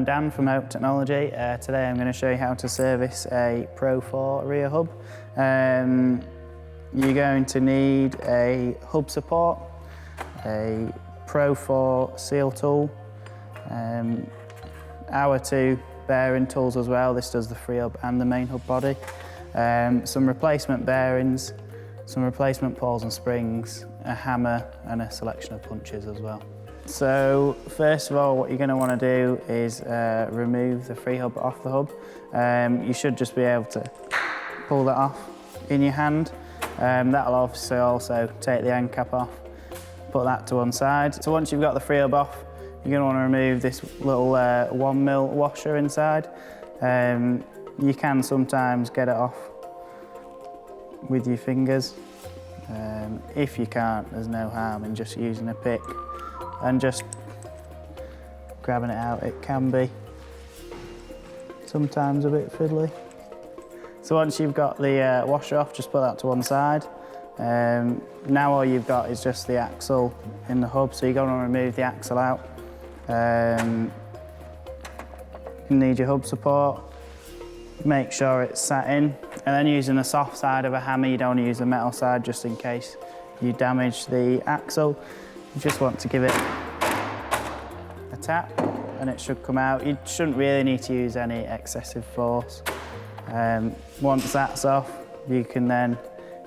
I'm Dan from Hope Technology. Today I'm going to show you how to service a Pro 4 rear hub. You're going to need a hub support, a Pro 4 seal tool, our two bearing tools as well. This does the Freehub and the main hub body. Some replacement bearings, some replacement pawls and springs, a hammer and a selection of punches as well. So first of all, what you're going to want to do is remove the Freehub off the hub. You should just be able to pull that off in your hand. That'll obviously also take the end cap off, put that to one side. So once you've got the Freehub off, you're going to want to remove this little 1mm washer inside. You can sometimes get it off with your fingers. If you can't, there's no harm in just using a pick and just grabbing it out. It can be sometimes a bit fiddly. So once you've got the washer off, just put that to one side. Now all you've got is just the axle in the hub, so you're going to remove the axle out. You need your hub support, make sure it's sat in, and then using the soft side of a hammer, you don't want to use the metal side just in case you damage the axle. You just want to give it a tap and it should come out. You shouldn't really need to use any excessive force. Once that's off, you can then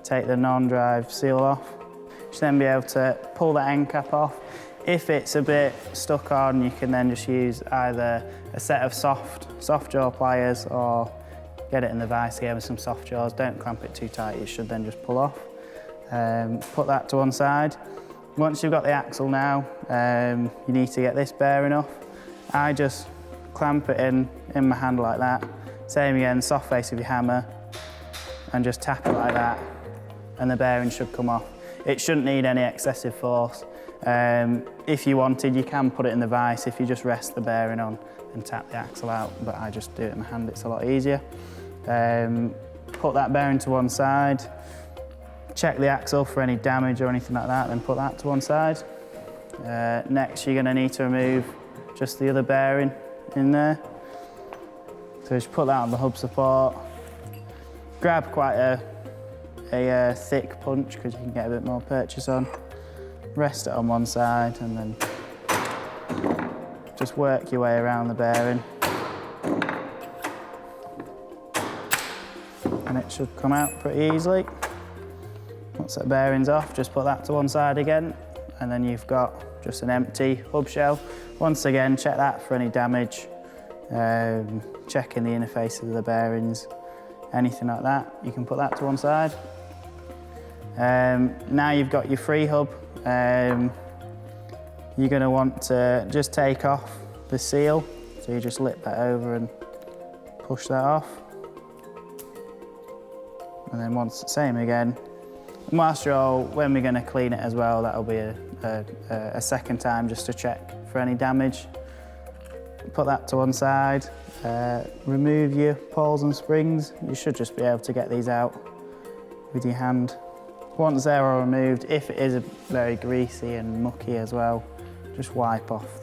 take the non-drive seal off. You should then be able to pull the end cap off. If it's a bit stuck on, you can then just use either a set of soft jaw pliers or get it in the vice again with some soft jaws. Don't clamp it too tight, it should then just pull off. Put that to one side. Once you've got the axle now, you need to get this bearing off. I just clamp it in my hand like that. Same again, soft face with your hammer, and just tap it like that, and the bearing should come off. It shouldn't need any excessive force. If you wanted, you can put it in the vice if you just rest the bearing on and tap the axle out, but I just do it in my hand, it's a lot easier. Put that bearing to one side, check the axle for any damage or anything like that, then put that to one side. Next, you're going to need to remove just the other bearing in there. So just put that on the hub support. Grab quite a thick punch because you can get a bit more purchase on. Rest it on one side and then just work your way around the bearing. And it should come out pretty easily. Once that bearing's off, just put that to one side again, and then you've got just an empty hub shell. Once again, check that for any damage. Checking the interface of the bearings, anything like that, you can put that to one side. Now you've got your Freehub, you're going to want to just take off the seal, so you just lip that over and push that off. And then once, same again. And whilst you're all, when we're going to clean it as well, that'll be a second time just to check for any damage. Put that to one side, remove your pawls and springs. You should just be able to get these out with your hand. Once they're all removed, if it is very greasy and mucky as well, just wipe off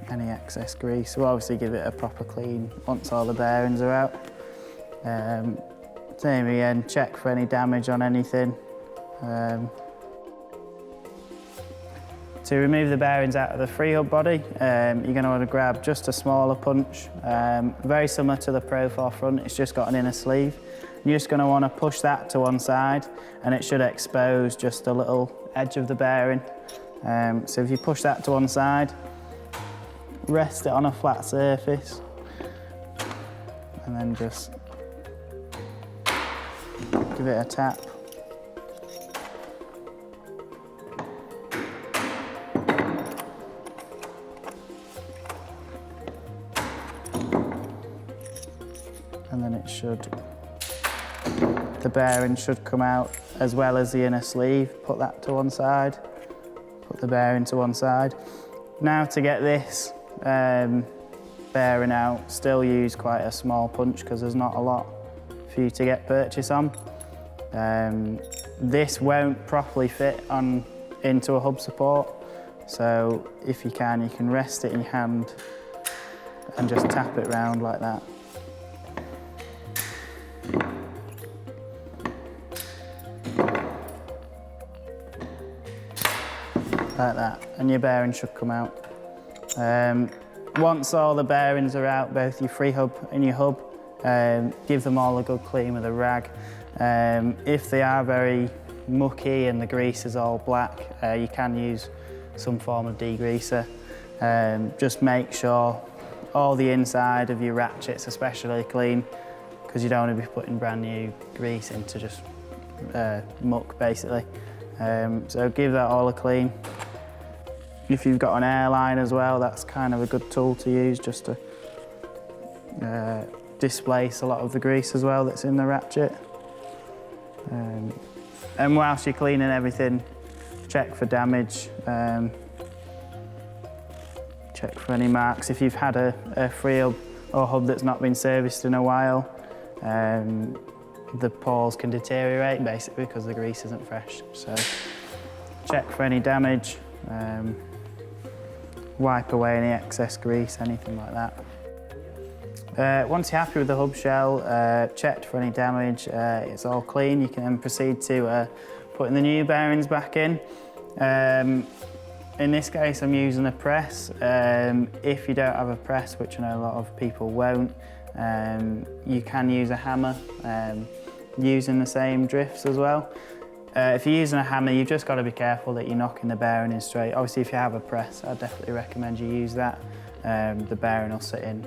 any excess grease. We'll obviously give it a proper clean once all the bearings are out. Same again, check for any damage on anything. To remove the bearings out of the Freehub body, you're going to want to grab just a smaller punch, very similar to the Pro 4 front, it's just got an inner sleeve. You're just going to want to push that to one side and it should expose just a little edge of the bearing. So if you push that to one side, rest it on a flat surface and then just give it a tap. And then it should, the bearing should come out as well as the inner sleeve. Put that to one side, put the bearing to one side. Now to get this bearing out, still use quite a small punch because there's not a lot for you to get purchase on. This won't properly fit into a hub support, so if you can rest it in your hand and just tap it round like that. Like that, and your bearing should come out. Once all the bearings are out, both your Freehub and your hub, give them all a good clean with a rag. If they are very mucky and the grease is all black, you can use some form of degreaser. Just make sure all the inside of your ratchets especially clean, because you don't want to be putting brand new grease into just muck basically. So give that all a clean. If you've got an airline as well, that's kind of a good tool to use just to displace a lot of the grease as well that's in the ratchet. And whilst you're cleaning everything, check for damage, check for any marks. If you've had a Freehub or hub that's not been serviced in a while, the paws can deteriorate basically because the grease isn't fresh. So check for any damage, wipe away any excess grease, anything like that. Once you're happy with the hub shell, checked for any damage, it's all clean, you can then proceed to putting the new bearings back in. In this case I'm using a press. If you don't have a press, which I know a lot of people won't, you can use a hammer using the same drifts as well. If you're using a hammer, you've just got to be careful that you're knocking the bearing in straight. Obviously if you have a press, I'd definitely recommend you use that. The bearing will sit in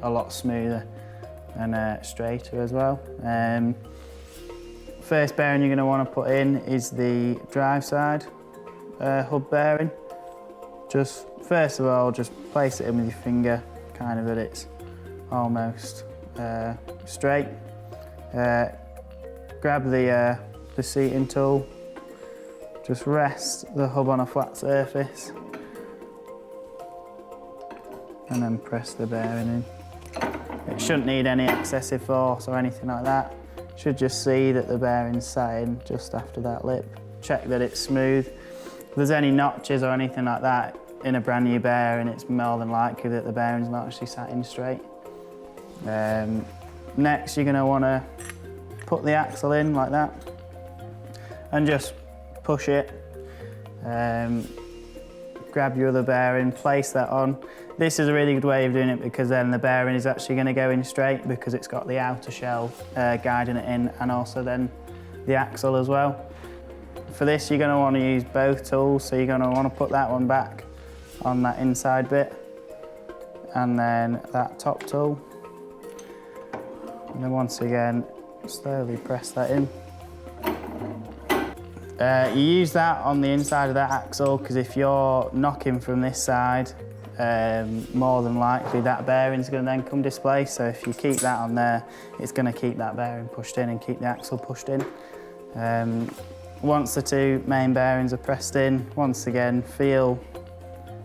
a lot smoother and straighter as well. First bearing you're going to want to put in is the drive side hub bearing. Just first of all, just place it in with your finger, kind of that it's almost straight. Grab the seating tool, just rest the hub on a flat surface and then press the bearing in. It shouldn't need any excessive force or anything like that. You should just see that the bearing's sat in just after that lip. Check that it's smooth. If there's any notches or anything like that in a brand new bearing, it's more than likely that the bearing's not actually sat in straight. Next, you're going to want to put the axle in like that and just push it. Grab your other bearing, place that on. This is a really good way of doing it because then the bearing is actually going to go in straight because it's got the outer shell guiding it in, and also then the axle as well. For this you're going to want to use both tools, so you're going to want to put that one back on that inside bit and then that top tool. And then once again, slowly press that in. You use that on the inside of that axle because if you're knocking from this side, more than likely that bearing's going to then come displaced. So if you keep that on there, it's going to keep that bearing pushed in and keep the axle pushed in. Once the two main bearings are pressed in, once again, feel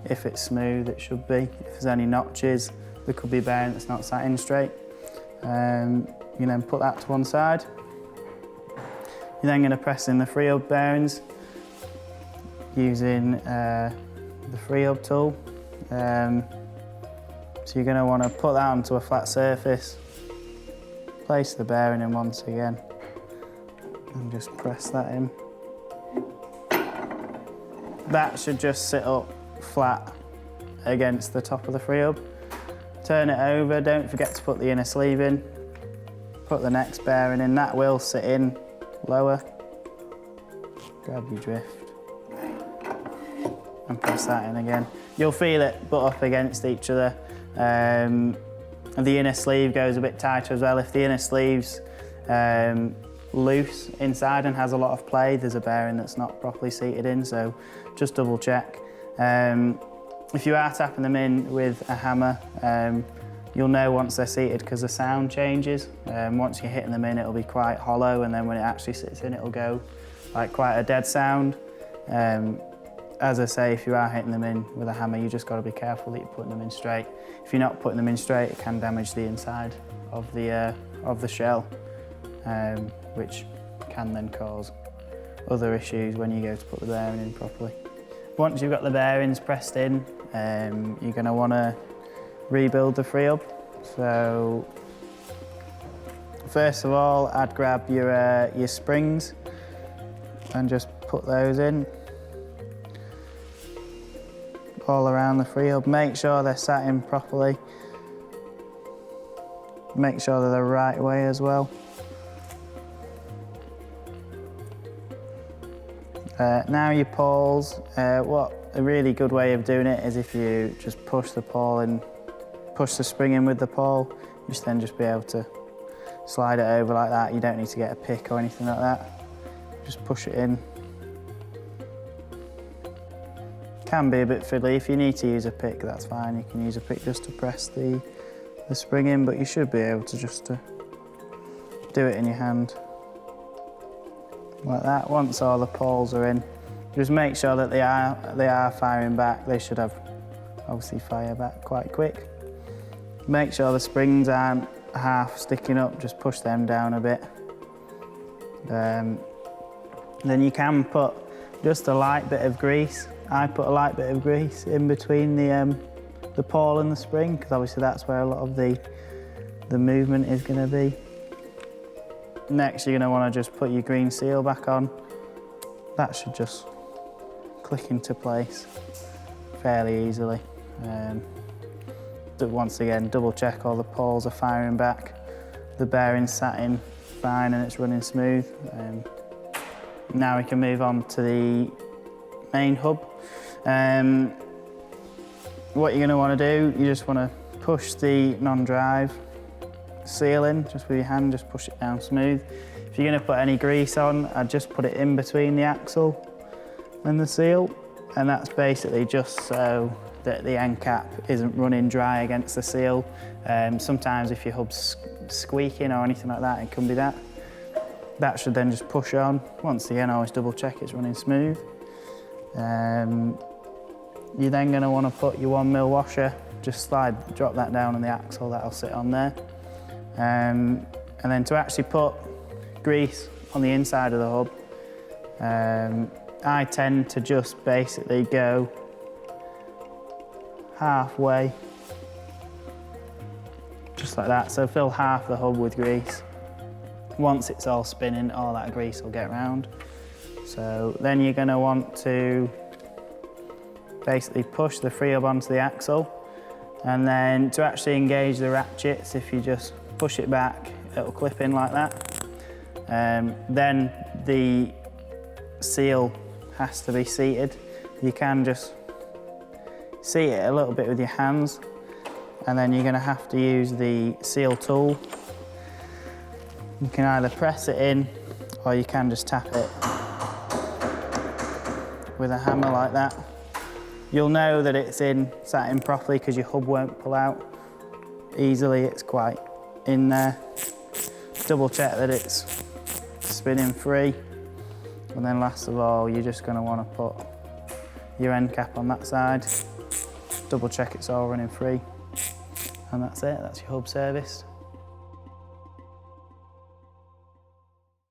if it's smooth, it should be. If there's any notches, there could be a bearing that's not sat in straight. You then put that to one side. You're then going to press in the Freehub bearings using the Freehub tool. So you're going to want to put that onto a flat surface, place the bearing in once again, and just press that in. That should just sit up flat against the top of the Freehub. Turn it over, don't forget to put the inner sleeve in. Put the next bearing in, that will sit in lower. Grab your drift and press that in again. You'll feel it butt up against each other. And the inner sleeve goes a bit tighter as well. If the inner sleeve's loose inside and has a lot of play, there's a bearing that's not properly seated in, so just double check. If you are tapping them in with a hammer, you'll know once they're seated because the sound changes. Once you're hitting them in, it'll be quite hollow, and then when it actually sits in, it'll go like quite a dead sound. As I say, if you are hitting them in with a hammer, you just got to be careful that you're putting them in straight. If you're not putting them in straight, it can damage the inside of the shell, which can then cause other issues when you go to put the bearing in properly. Once you've got the bearings pressed in, you're going to want to rebuild the Freehub. So first of all, I'd grab your springs and just put those in all around the Freehub. Make sure they're sat in properly. Make sure they're the right way as well. Now your pawls, what a really good way of doing it is if you just push the pawl in, push the spring in with the pawl, you should then just be able to slide it over like that. You don't need to get a pick or anything like that. Just push it in. Can be a bit fiddly. If you need to use a pick, that's fine. You can use a pick just to press the spring in, but you should be able to just do it in your hand. Like that. Once all the pawls are in, just make sure that they are firing back. They should have obviously fire back quite quick. Make sure the springs aren't half sticking up, just push them down a bit. Then you can put just a light bit of grease. I put a light bit of grease in between the pawl and the spring, because obviously that's where a lot of the movement is going to be. Next, you're going to want to just put your green seal back on. That should just click into place fairly easily. Once again, double check all the pawls are firing back, the bearing's sat in fine and it's running smooth. Now we can move on to the main hub. What you're going to want to do, you just want to push the non-drive seal in, just with your hand, just push it down smooth. If you're going to put any grease on, I'd just put it in between the axle and the seal, and that's basically just so that the end cap isn't running dry against the seal. Sometimes if your hub's squeaking or anything like that, it can be that. That should then just push on. Once again, always double check it's running smooth. You're then going to want to put your 1mm washer, just drop that down on the axle, that'll sit on there. And then to actually put grease on the inside of the hub, I tend to just basically go halfway, just like that. So fill half the hub with grease. Once it's all spinning, all that grease will get round. So then you're going to want to basically push the Freehub onto the axle, and then to actually engage the ratchets, if you just push it back, it'll clip in like that. Then the seal has to be seated. You can just seat it a little bit with your hands, and then you're going to have to use the seal tool. You can either press it in or you can just tap it with a hammer like that. You'll know that it's sat in properly because your hub won't pull out easily. It's quite in there. Double check that it's spinning free. And then last of all, you're just going to want to put your end cap on that side. Double check it's all running free. And that's it, that's your hub serviced.